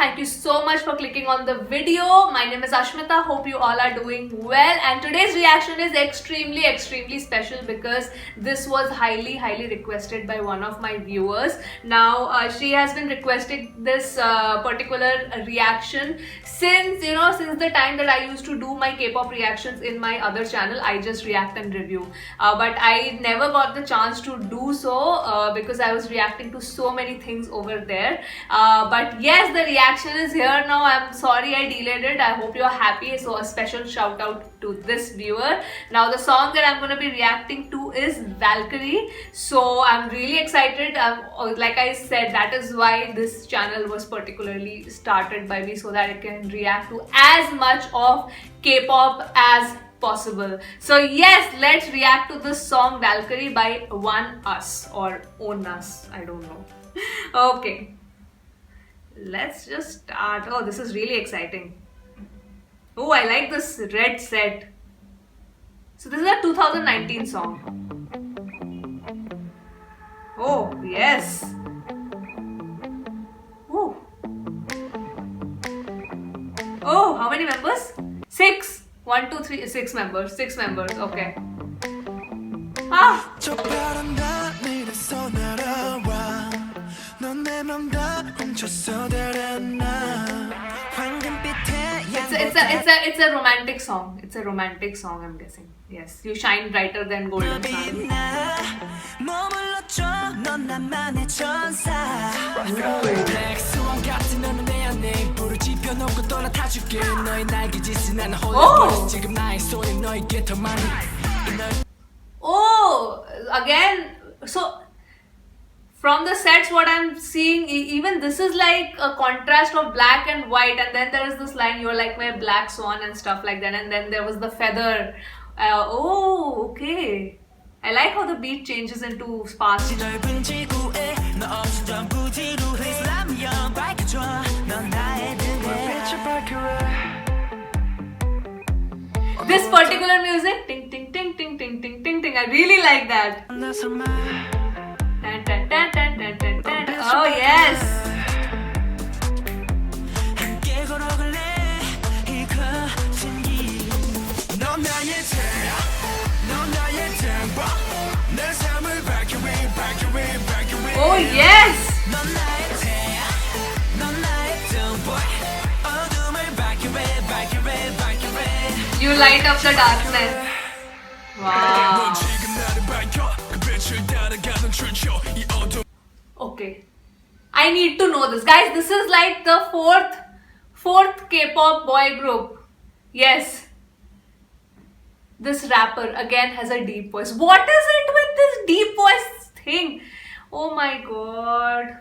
Thank you so much for clicking on the video. My name is Ashmita. Hope you all are doing well. And today's reaction is extremely special because this was highly requested by one of my viewers. Now she has been requesting this particular reaction since the time that I used to do my K-pop reactions in my other channel. I just react and review, but I never got the chance to do so because I was reacting to so many things over there. But yes, the reaction is here now. I'm sorry I delayed it. I hope you're happy. So a special shout out to this viewer. Now the song that I'm going to be reacting to is Valkyrie. So I'm really excited. Like I said, that is why this channel was particularly started by me, so that I can react to as much of K-pop as possible. So yes, let's react to this song Valkyrie by ONEUS or ONEUS, I don't know. Okay, let's just start. Oh, this is really exciting. Oh, I like this red set. So this is a 2019 song. Oh yes. Oh, oh, how many members? 6. 1, 2, 3, 6 members. 6 members. Okay. Ah. It's a romantic song. It's a romantic song, I'm guessing. Yes, you shine brighter than golden sun. Oh, again. So from the sets, what I'm seeing, even this is like a contrast of black and white, and then there is this line, you're like my black swan and stuff like that, and then there was the feather. Oh, okay. I like how the beat changes into fast. This particular music, ting ting ting ting ting ting ting ting, I really like that. Tan, tan, tan, tan, tan, tan, tan. Oh yes. Oh yes. You light up the darkness. Wow. Okay, I need to know this, guys. This is like the fourth K-pop boy group. Yes, this rapper again has a deep voice. What is it with this deep voice thing? Oh my god,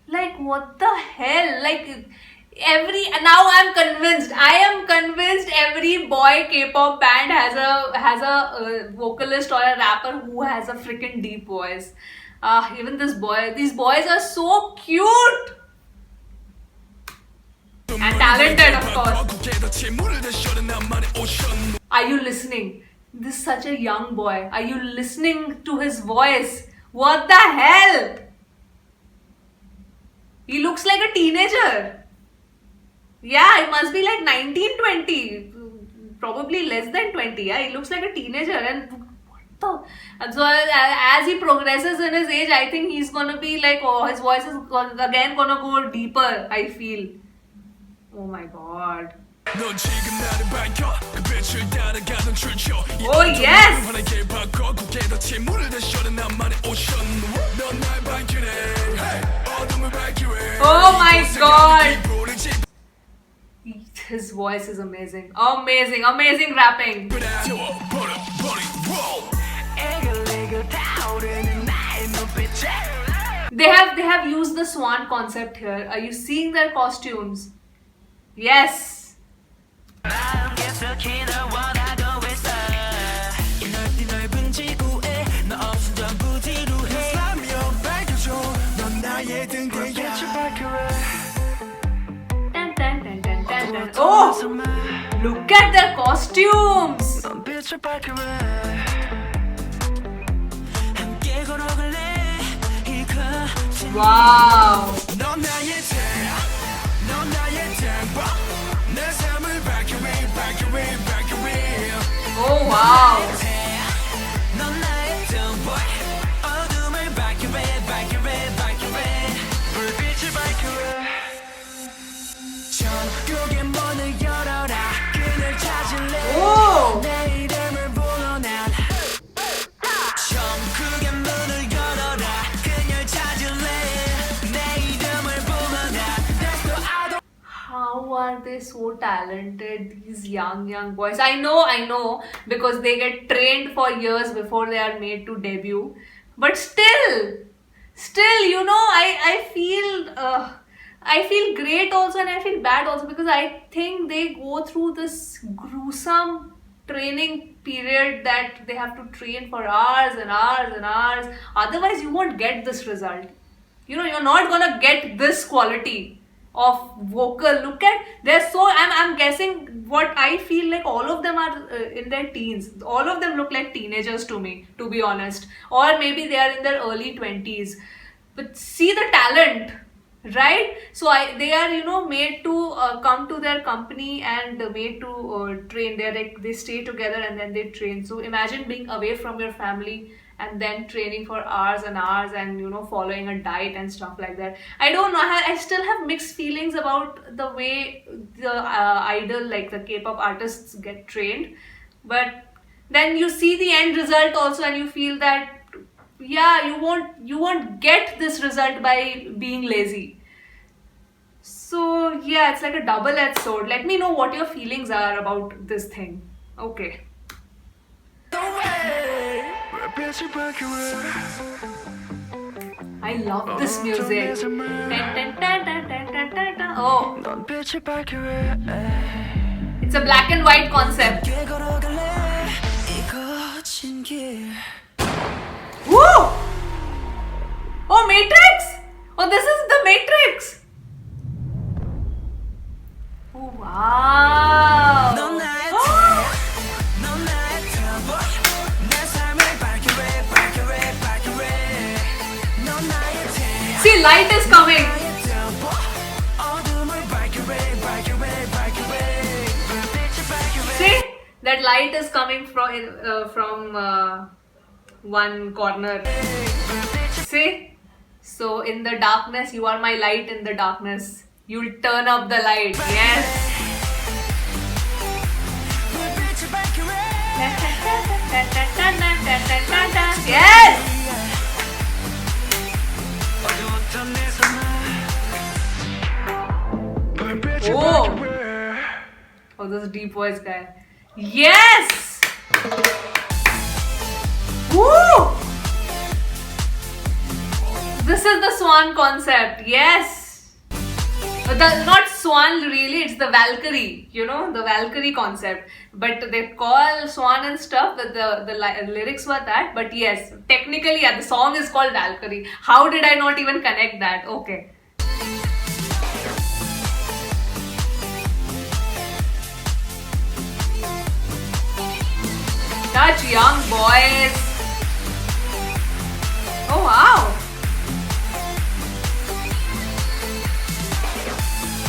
like what the hell? Like now I am convinced every boy K-pop band has a vocalist or a rapper who has a freaking deep voice. Even these boys are so cute and talented, of course. Are you listening? This is such a young boy. Are you listening to his voice? What the hell? He looks like a teenager. Yeah, it must be like 19, 20, probably less than 20. Yeah, he looks like a teenager, and what the? And so as he progresses in his age, I think he's gonna be like, oh, his voice is again gonna go deeper, I feel. Oh my god. Oh yes. Oh my god. His voice is amazing. Amazing rapping. They have used the swan concept here. Are you seeing their costumes? Yes. Oh, look at their costumes. Wow. are they so talented, these young boys? I know, because they get trained for years before they are made to debut. But still, I feel great also, and I feel bad also, because I think they go through this gruesome training period that they have to train for hours and hours and hours. Otherwise, you won't get this result. You're not gonna get this quality of vocal. Look at, they're so, I'm guessing, what I feel like all of them are in their teens. All of them look like teenagers to me, to be honest, or maybe they are in their early 20s. But see the talent, right? So they are made to come to their company and made to train. They stay together and then they train. So imagine being away from your family and then training for hours and hours, and following a diet and stuff like that. I don't know, I still have mixed feelings about the way the idol, like the K-pop artists, get trained. But then you see the end result also, and you feel that, yeah, you won't get this result by being lazy. So yeah, it's like a double-edged sword. Let me know what your feelings are about this thing. Okay. I love this music. Oh, it's a black and white concept. Woo! Oh, Matrix! Oh, this is the Matrix! Oh, wow! See, light is coming. See, that light is coming from one corner. See? So in the darkness, you are my light in the darkness. You'll turn up the light. Yes. Yes. Oh, this deep voice guy. Yes. Woo! This is the swan concept. Yes. Not swan really, it's the Valkyrie, the Valkyrie concept. But they call swan and stuff, the lyrics were that. But yes, technically, yeah, the song is called Valkyrie. How did I not even connect that? Okay. Such young boys. Oh wow.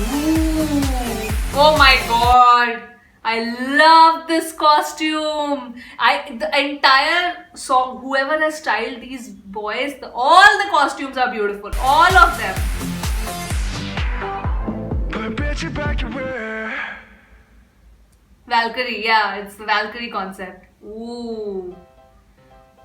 Ooh. Oh my god. I love this costume. The entire song, whoever has styled these boys, all the costumes are beautiful. All of them. Valkyrie, yeah, it's the Valkyrie concept. Ooh.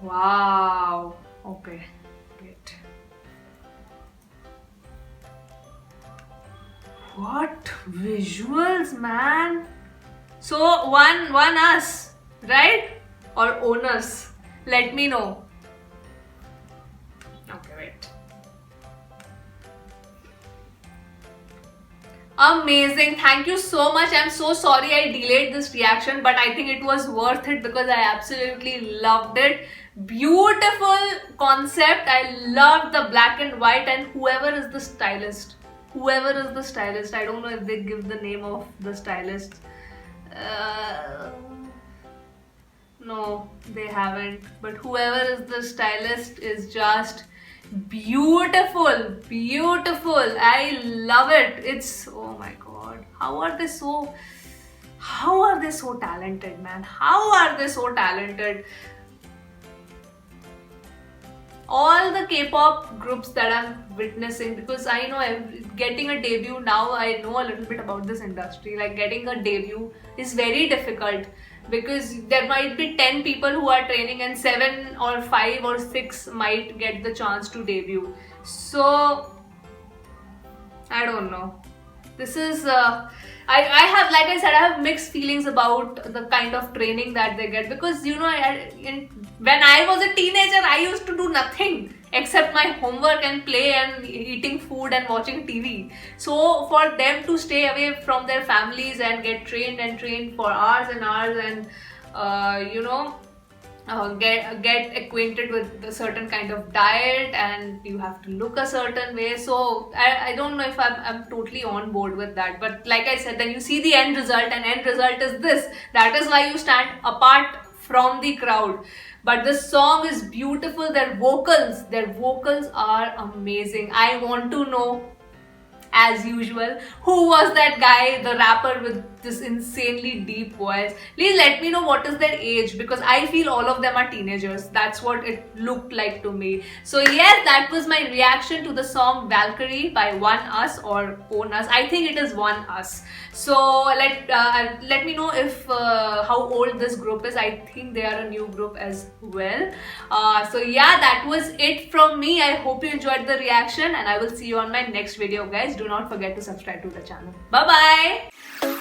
Wow. Okay. Great. What visuals, man. So one us, right? Or owners. Let me know. Okay, wait. Amazing. Thank you so much. I'm so sorry I delayed this reaction, but I think it was worth it because I absolutely loved it. Beautiful concept. I loved the black and white, and whoever is the stylist, I don't know if they give the name of the stylist. No, they haven't. But whoever is the stylist is just beautiful. I love it. It's, oh my god, how are they so talented, man? How are they so talented? All the K-pop groups that I'm witnessing, because I know getting a debut now, I know a little bit about this industry. Like, getting a debut is very difficult because there might be 10 people who are training and 7 or 5 or 6 might get the chance to debut. So I don't know. this is I have, like I said, I have mixed feelings about the kind of training that they get, because you know, when I was a teenager, I used to do nothing except my homework and play and eating food and watching TV. So for them to stay away from their families and get trained and trained for hours and hours, and you know, get acquainted with a certain kind of diet, and you have to look a certain way. So I don't know if I'm totally on board with that. But like I said, then you see the end result, and end result is this. That is why you stand apart from the crowd. But the song is beautiful. Their vocals are amazing. I want to know, as usual, who was that guy, the rapper with this insanely deep voice? Please let me know what is their age, because I feel all of them are teenagers. That's what it looked like to me. So yes, that was my reaction to the song Valkyrie by ONEUS or Own Us. I think it is ONEUS. So let me know if how old this group is. I think they are a new group as well. So yeah, that was it from me. I hope you enjoyed the reaction, and I will see you on my next video, guys. Do not forget to subscribe to the channel. Bye bye.